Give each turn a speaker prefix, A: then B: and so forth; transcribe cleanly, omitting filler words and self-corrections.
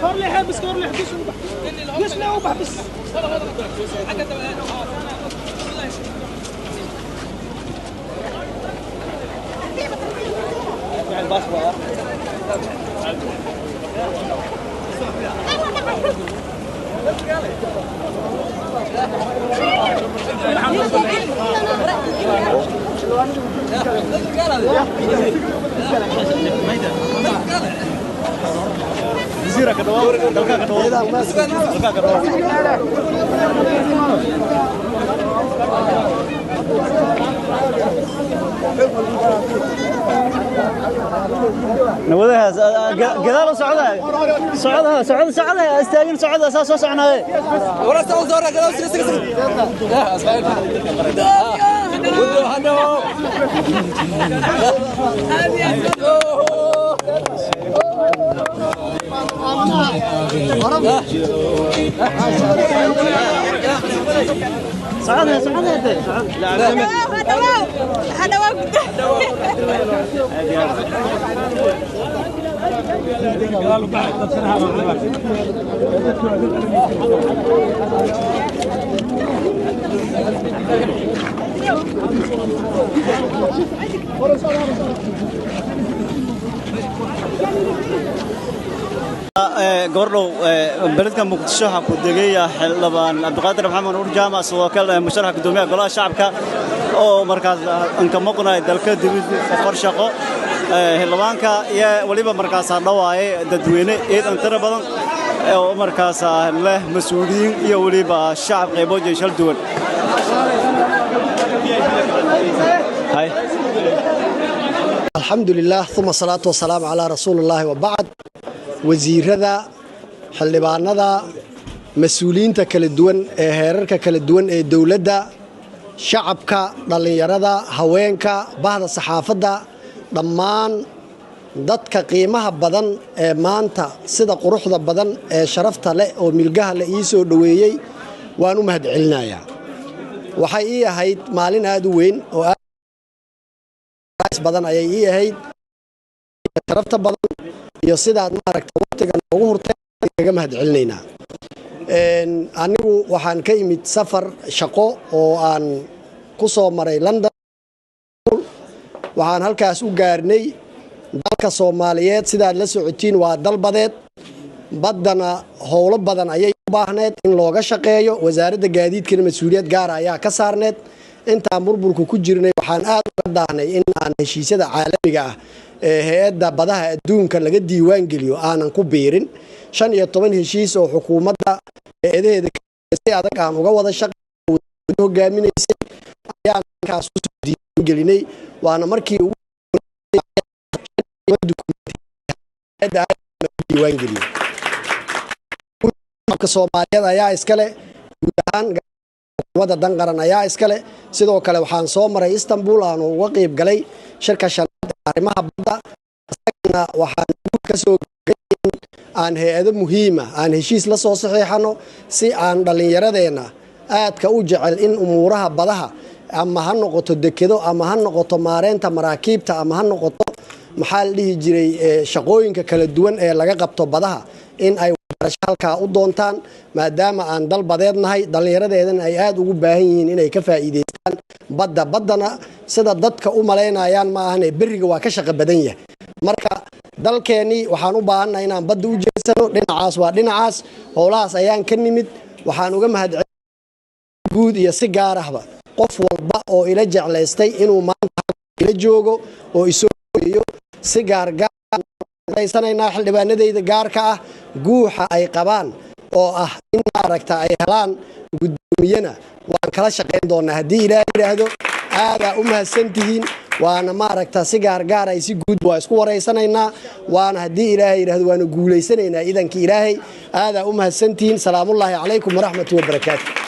A: كورلي حبس كورلي حبس بس لا وبحبس يعني الباص بقى
B: نودها قدال صعدها استاجن صعدها اساس وسعنا
C: ورا سووا زورة قالوا سكسك لا اسمعي ودوا هنو
B: صعدها لا
D: هذا
B: قرلو بلدك مقدشة حكودية حلبان عبد القادر محمد نور جامع سواكل مشاركة قدومية قلا شعبك أو مركز إنك مقنع دلك دبي فرشقة حلبانك يا وليبا مركز النواعي ددوينة إذا أنت بدن أو مركز له مسؤولين يا وليبا الشعب قيبوج يشل دول هاي
E: الحمد لله ثم الصلاة والسلام على رسول الله وبعد وزيرada xildhibaanada mas'uuliyiinta kala duwan ee heerarka kala duwan ee dawladda shacabka dhalinyarada haweenka bahda saxaafadda dhammaan dadka qiimaha badan ee maanta sida quruxda badan ee sharafta leh oo milgaha la ii soo dhaweeyay waan u mahadcelinayaa waxay ii ahayd maalin aad u weyn oo aad badan ayay ii ahayd sharafta badan iyo sidaad maaragtay waqtigan ugu hurtay kaga mahadcelinaynaa anigu waxaan ka imid safar shaqo oo aan ku soo maray London waxaan halkaas u gaarnay dalka Soomaaliyeed sidaad la socotiin waa dalbadeed badana howlo badan ayay u baahneed in looga shaqeeyo wasaaradda gaadiidkana mas'uuliyad gaar ah ayaa ka saarneed inta burburku ku jirnay waxaan aad uga daahnay in aan heshiisyada caalamiga ah hay'adda badaha adduunka laga diiwaan geliyo aanan ku biirin 15 heshiis oo xukuumadda eedaheeda si adag aan uga wada shaqeeyo hogaaminaysay ayaan kaas u diiwaan gelinay waana markii ugu diiwaan geliyo Soomaaliyeed ayaa iskale guud ahaan wada danqaran ayaa iskale sidoo kale waxaan soo maray Istanbul aan uga qayb galay shirka shanaad arrimaha badda asagna waxaan ka soo aan hay'ado muhiim ah aan heshiis la soo saxiixano si aan dhalinyaradeena aadka u jecel in umuuraha badaha ama ha noqoto dekedo ama ha noqoto maareynta maraakiibta ama ha noqoto maxaa la dhihi jiray shaqooyinka kala duwan ee laga qabto badaha in ay halka u doontaan maadaama aan dal badeednahay dhalinyaradeedan ay aad ugu baahan yihiin inay ka faa'iideystaan badana sida dadka u maleynayaan ma ahan bariga waa ka shaqo badan yahay marka dalkeeni waxaan u baahanahay inaan badda u jeesano dhinacaas waa dhinacaas howlahaas ayaan ka nimid waxaan uga mahadcelinayaa guud iyo si gaar ahba qof walba oo ila jeclaystay inuu maanta ila joogo oo isoo si gaar aysanayna xildhibaanadeyda gaarka ah guuxa ay qabaan oo ah in maaragta ay helaan gudoomiyana waan kala shaqeyn doonaa hadii Ilaahay yiraahdo aada u mahadsantihiin waana maaragta si gaar ay si guud waa isku wareysanaynaa waana hadii Ilaahay yiraahdo waana guuleysanaynaa idanka Ilaahay aada u mahadsantihiin salaamullaahi calaykum wa rahmatullahi wa barakaatuh